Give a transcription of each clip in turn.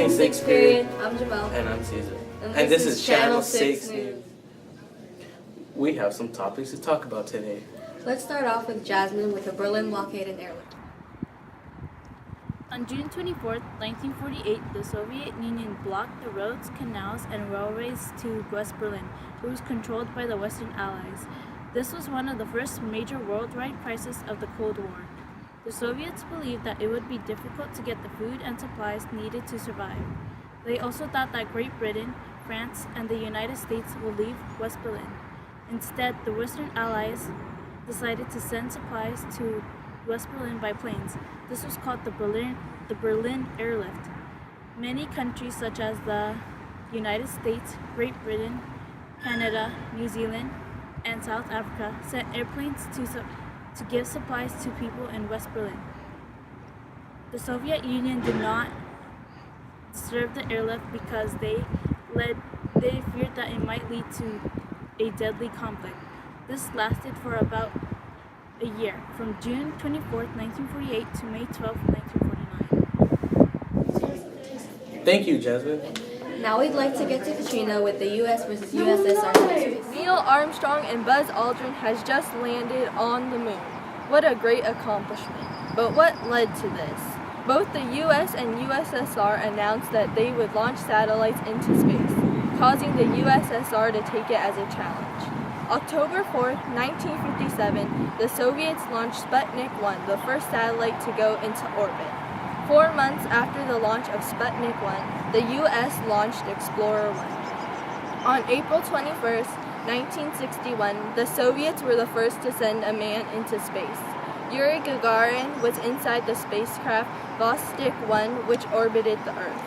Morning 6 period. I'm Jemmell. And I'm Caesar. And this is Channel 6 News. We have some topics to talk about today. Let's start off with Jasmine with the Berlin blockade and airlift. On June 24, 1948, the Soviet Union blocked the roads, canals, and railways to West Berlin, which was controlled by the Western Allies. This was one of the first major worldwide crises of the Cold War. The Soviets believed that it would be difficult to get the food and supplies needed to survive. They also thought that Great Britain, France, and the United States would leave West Berlin. Instead, the Western Allies decided to send supplies to West Berlin by planes. This was called the Berlin Airlift. Many countries such as the United States, Great Britain, Canada, New Zealand, and South Africa sent airplanes to give supplies to people in West Berlin. The Soviet Union did not serve the airlift because they feared that it might lead to a deadly conflict. This lasted for about a year, from June 24, 1948 to May 12, 1949. Thank you, Jasmine. Now we'd like to get to Katrina with the U.S. versus USSR. Neil Armstrong and Buzz Aldrin has just landed on the moon. What a great accomplishment. But what led to this? Both the U.S. and USSR announced that they would launch satellites into space, causing the USSR to take it as a challenge. October 4, 1957, the Soviets launched Sputnik 1, the first satellite to go into orbit. 4 months after the launch of Sputnik 1, the U.S. launched Explorer 1. On April 21, 1961, the Soviets were the first to send a man into space. Yuri Gagarin was inside the spacecraft Vostok 1, which orbited the Earth.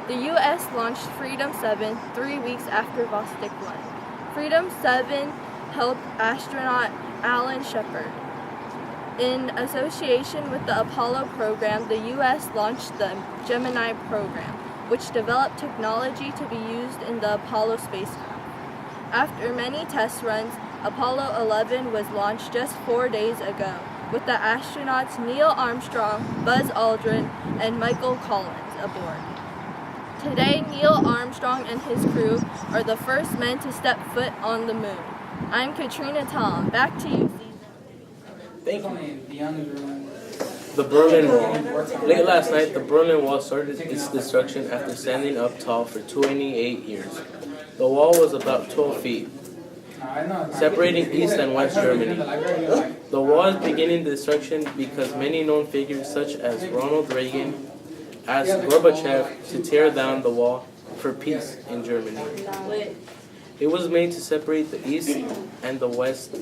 The U.S. launched Freedom 7 3 weeks after Vostok 1. Freedom 7 helped astronaut Alan Shepard. In association with the Apollo program, the U.S. launched the Gemini program, which developed technology to be used in the Apollo spacecraft. After many test runs, Apollo 11 was launched just 4 days ago, with the astronauts Neil Armstrong, Buzz Aldrin, and Michael Collins aboard. Today, Neil Armstrong and his crew are the first men to step foot on the moon. I'm Katrina Tom. Back to you, Caesar. Thank you. The Berlin Wall. Late last night, the Berlin Wall started its destruction after standing up tall for 28 years. The wall was about 12 feet, separating East and West Germany. The wall is beginning destruction because many known figures such as Ronald Reagan asked Gorbachev to tear down the wall for peace in Germany. It was made to separate the east and the west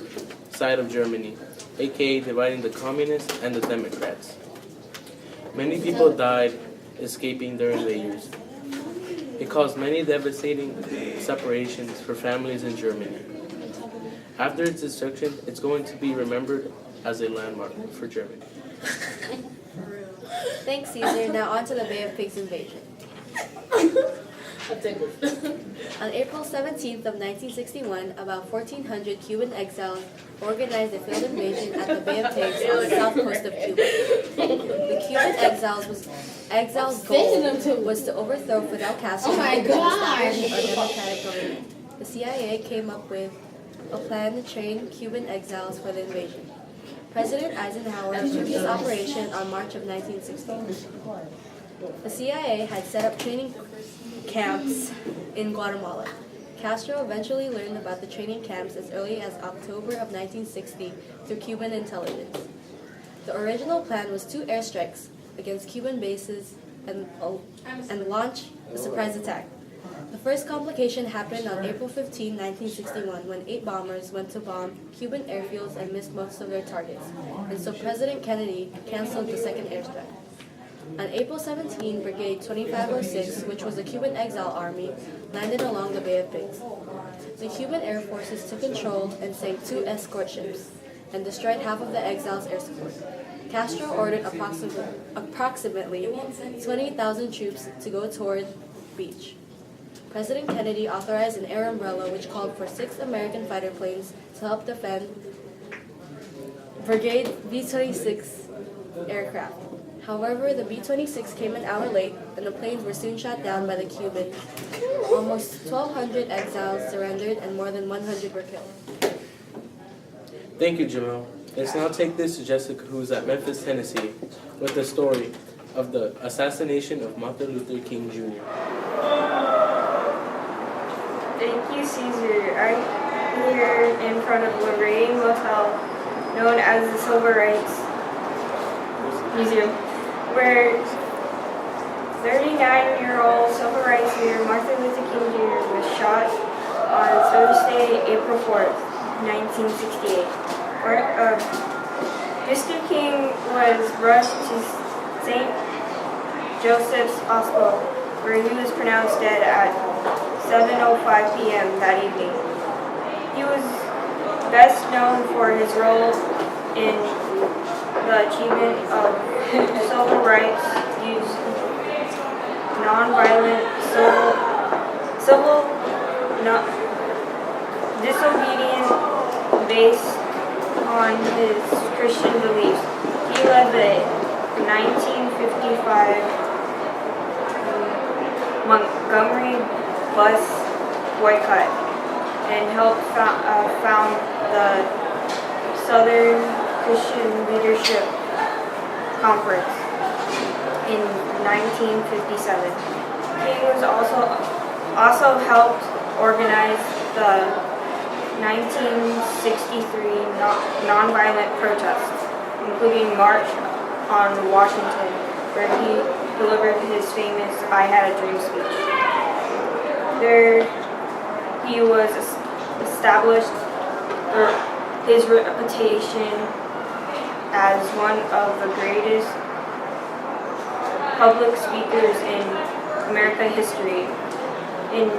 side of Germany, aka dividing the communists and the Democrats. Many people died escaping during the years. It caused many devastating separations for families in Germany. After its destruction, it's going to be remembered as a landmark for Germany. Thanks, Caesar. Now on to the Bay of Pigs invasion. On April 17th of 1961, about 1,400 Cuban exiles organized a failed invasion at the Bay of Pigs on the south coast of Cuba. The Cuban exiles' goal was to overthrow Fidel Castro and establish a democratic government. The CIA came up with a plan to train Cuban exiles for the invasion. President Eisenhower took this operation on March of 1960. The CIA had set up training camps in Guatemala. Castro eventually learned about the training camps as early as October of 1960 through Cuban intelligence. The original plan was 2 airstrikes against Cuban bases and launch a surprise attack. The first complication happened on April 15, 1961, when 8 bombers went to bomb Cuban airfields and missed most of their targets, and so President Kennedy canceled the second airstrike. On April 17, Brigade 2506, which was a Cuban exile army, landed along the Bay of Pigs. The Cuban air forces took control and sank 2 escort ships and destroyed half of the exiles' air support. Castro ordered approximately 20,000 troops to go toward the beach. President Kennedy authorized an air umbrella which called for 6 American fighter planes to help defend Brigade B-26 aircraft. However, the B-26 came an hour late, and the planes were soon shot down by the Cubans. Almost 1,200 exiles surrendered, and more than 100 were killed. Thank you, Jemmell. Let's now take this to Jessica, who's at Memphis, Tennessee, with the story of the assassination of Martin Luther King Jr. Thank you, Caesar. I'm here in front of Lorraine Motel, known as the Civil Rights Museum, where 39-year-old civil rights leader Martin Luther King Jr. was shot on Thursday, April 4th, 1968. Mr. King was rushed to St. Joseph's Hospital, where he was pronounced dead at 7:05 p.m. that evening. He was best known for his role in the achievement of civil rights, use nonviolent disobedience based on his Christian beliefs. He led the 1955 Montgomery bus boycott and helped found the Southern Christian Leadership Conference in 1957. King was also helped organize the 1963 nonviolent protests, including March on Washington, where he delivered his famous "I Had a Dream" speech. There he was established his reputation as one of the greatest public speakers in American history. In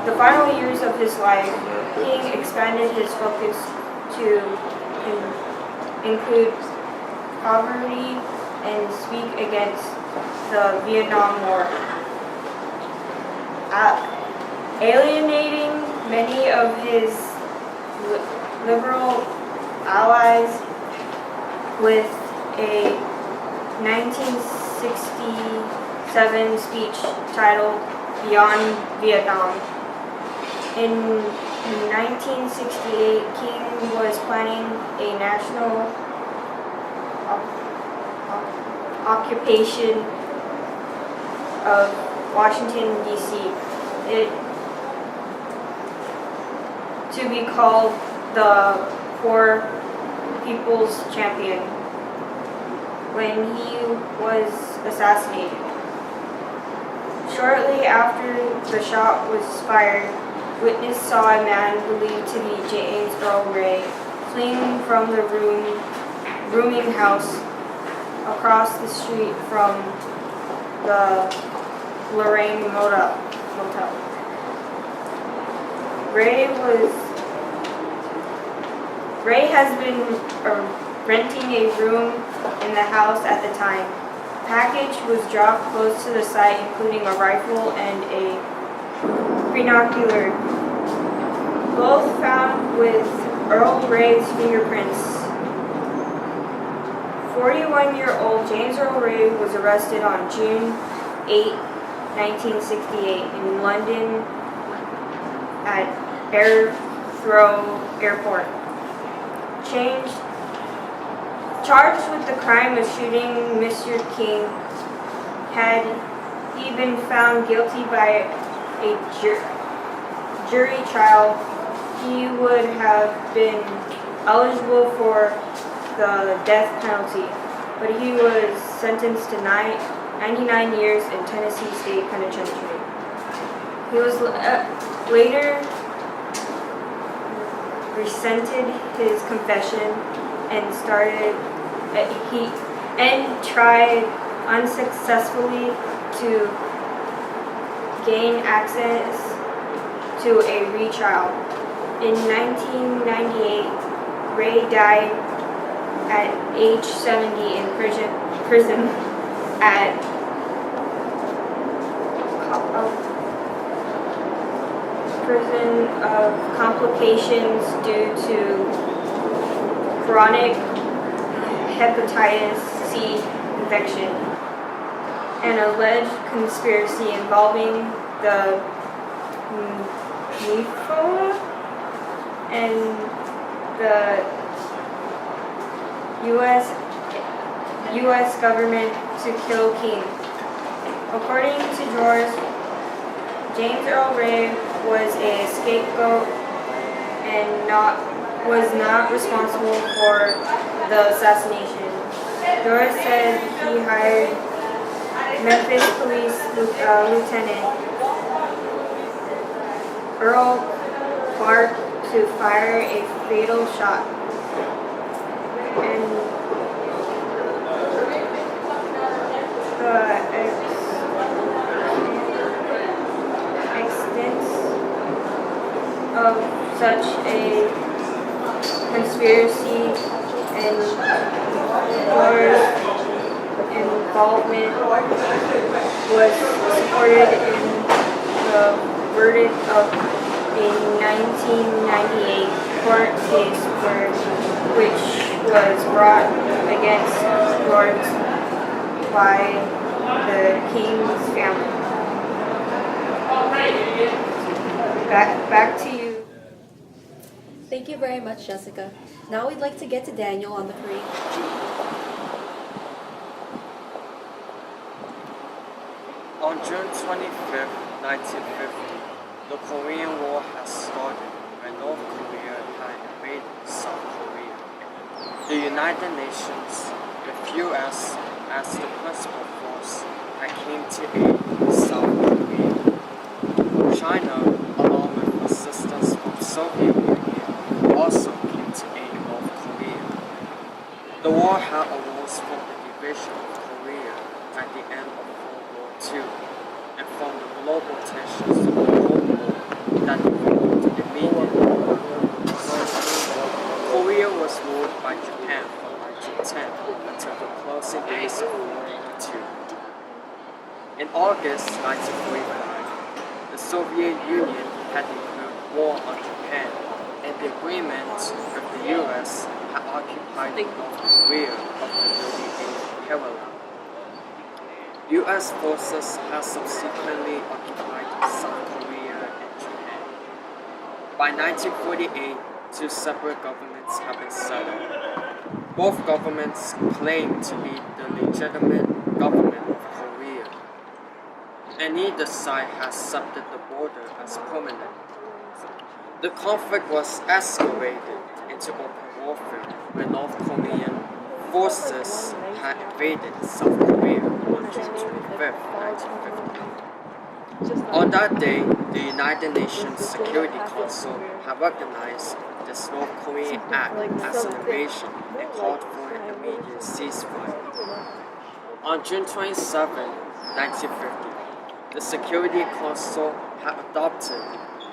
the final years of his life, King expanded his focus to include poverty and speak against the Vietnam War, alienating many of his liberal allies with a 1967 speech titled "Beyond Vietnam." In 1968, King was planning a national occupation of Washington, D.C. To be called the Poor People's Champion when he was assassinated. Shortly after the shot was fired, witness saw a man believed to be James Earl Ray fleeing from the rooming house across the street from the Lorraine Motel. Ray has been renting a room in the house at the time. A package was dropped close to the site, including a rifle and a binocular, both found with Earl Ray's fingerprints. 41-year-old James Earl Ray was arrested on June 8, 1968 in London at Heathrow Airport. Charged with the crime of shooting Mr. King. Had he been found guilty by a jury trial, he would have been eligible for the death penalty, but he was sentenced to 99 years in Tennessee State Penitentiary. He was later resented his confession and tried unsuccessfully to gain access to a retrial. In 1998, Ray died at age 70 in prison at prison of complications due to chronic hepatitis C infection. an alleged conspiracy involving the NIFO and the U.S. government to kill King. According to George, James Earl Ray was a scapegoat and was not responsible for the assassination. George said he hired Memphis Police Lieutenant Earl Clark to fire a fatal shot. And the extent of such a conspiracy and George's involvement was supported in the verdict of a 1998 court case which was brought against George by the King's family. Back to you. Thank you very much, Jessica. Now we'd like to get to Daniel on the parade. On June 25, 1950, the Korean War has started when North Korea had invaded South Korea. The United Nations, with US as the principal force, that came to aid South Korea. China, along with assistance from Soviet Union, also came to aid North Korea. The war had arose from the division of Korea at the end of World War II, and from the global tensions of the Cold War that developed immediately. Korea was ruled by Japan from 1910 until the closing days of World War II. In August 1945, the Soviet Union had declared war on Japan, and the agreement with the US had occupied North Korea of the 38th parallel. US forces have subsequently occupied South Korea and Japan. By 1948, two separate governments have been set up. Both governments claim to be the legitimate government of Korea, and neither side has accepted the border as permanent. The conflict was escalated into open warfare when North Korean forces had invaded South Korea on June 25, 1950. On that day, the United Nations Security Council had recognized this North Korean act as an invasion and called for an immediate ceasefire. On June 27, 1950, the Security Council had adopted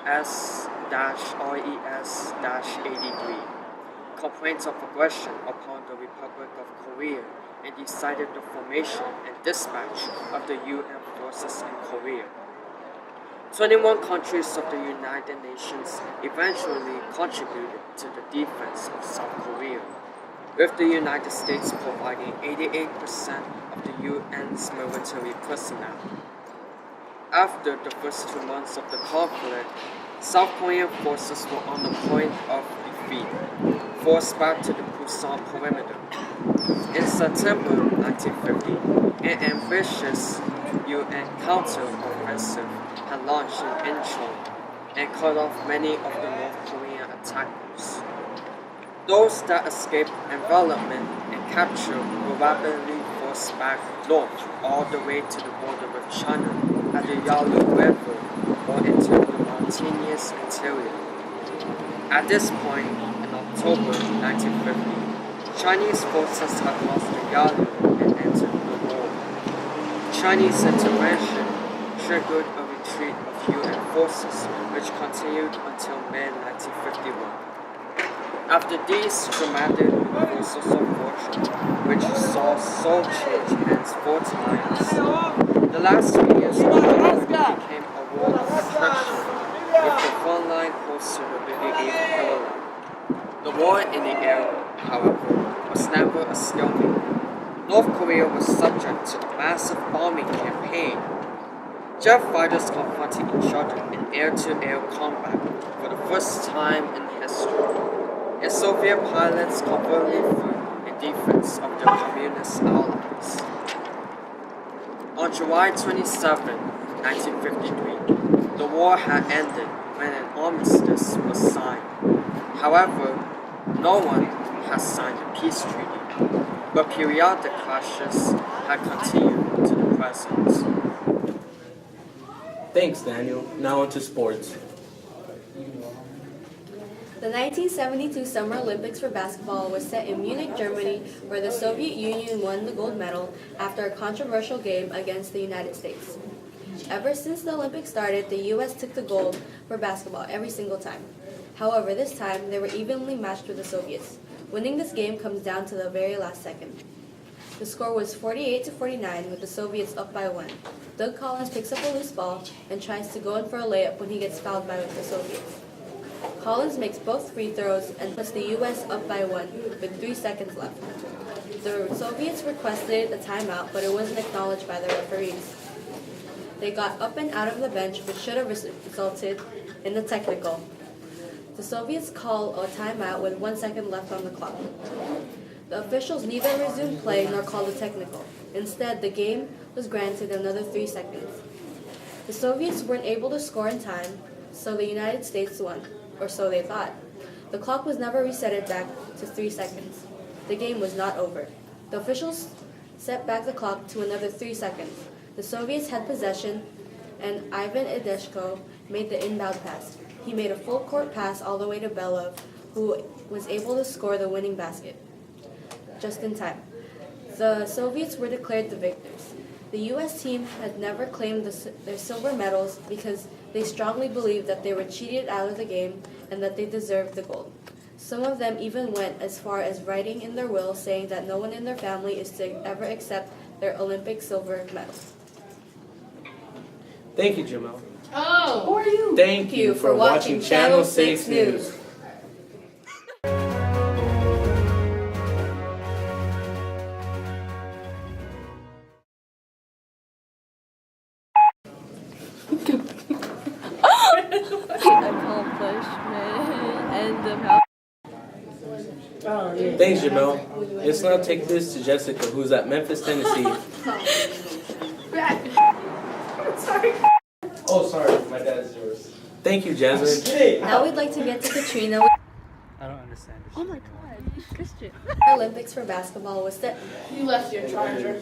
S-RES-83, complaints of aggression upon the Republic of Korea, and decided the formation and dispatch of the UN forces in Korea. 21 countries of the United Nations eventually contributed to the defense of South Korea, with the United States providing 88% of the UN's military personnel. After the first 2 months of the conflict, South Korean forces were on the point of defeat, forced back to the Busan perimeter. In September 1950, an ambitious UN counter-offensive had launched in Incheon and cut off many of the North Korean attackers. Those that escaped envelopment and capture were rapidly forced back north all the way to the border with China at the Yalu River or into the mountainous interior. At this point, in October 1950, Chinese forces had crossed the Yalu and entered the war. Chinese intervention triggered a retreat of UN forces, which continued until May 1951. After these dramatic reversals of fortune, which saw Seoul change hands 4 times, the last 2 years of conflict became a war of attrition, with the front line close to the 38th parallel. The war in the air, however, was never a stalemate. North Korea was subject to a massive bombing campaign. Jet fighters confronted each other in air-to-air combat for the first time in history, and Soviet pilots covertly flew in defense of their communist allies. On July 27, 1953, the war had ended when an armistice was signed. However, no one has signed a peace treaty, but periodic clashes had continued to the present. Thanks, Daniel. Now on to sports. The 1972 Summer Olympics for basketball was set in Munich, Germany, where the Soviet Union won the gold medal after a controversial game against the United States. Ever since the Olympics started, the U.S. took the gold for basketball every single time. However, this time they were evenly matched with the Soviets. Winning this game comes down to the very last second. The score was 48-49 with the Soviets up by 1. Doug Collins picks up a loose ball and tries to go in for a layup when he gets fouled by the Soviets. Collins makes both free throws and puts the U.S. up by 1 with 3 seconds left. The Soviets requested a timeout, but it wasn't acknowledged by the referees. They got up and out of the bench, which should have resulted in a technical. The Soviets called a timeout with 1 second left on the clock. The officials neither resumed play nor called a technical. Instead, the game was granted another 3 seconds. The Soviets weren't able to score in time, so the United States won, or so they thought. The clock was never reset back to 3 seconds. The game was not over. The officials set back the clock to another 3 seconds. The Soviets had possession, and Ivan Ideshko made the inbound pass. He made a full court pass all the way to Belov, who was able to score the winning basket just in time. The Soviets were declared the victors. The U.S. team had never claimed their silver medals because they strongly believed that they were cheated out of the game and that they deserved the gold. Some of them even went as far as writing in their will saying that no one in their family is to ever accept their Olympic silver medal. Thank you, Jemmell. Oh, who are you? Thank you for watching Channel 6 News. Accomplishment and of how Thanks, Jemmell. Let's now take this to Jessica, who's at Memphis, Tennessee. Sorry. Oh, sorry. My dad's yours. Thank you, Jasmine. Now we'd like to get to Katrina. I don't understand this. oh my god, Christian. The Olympics for basketball was set. You left your charger.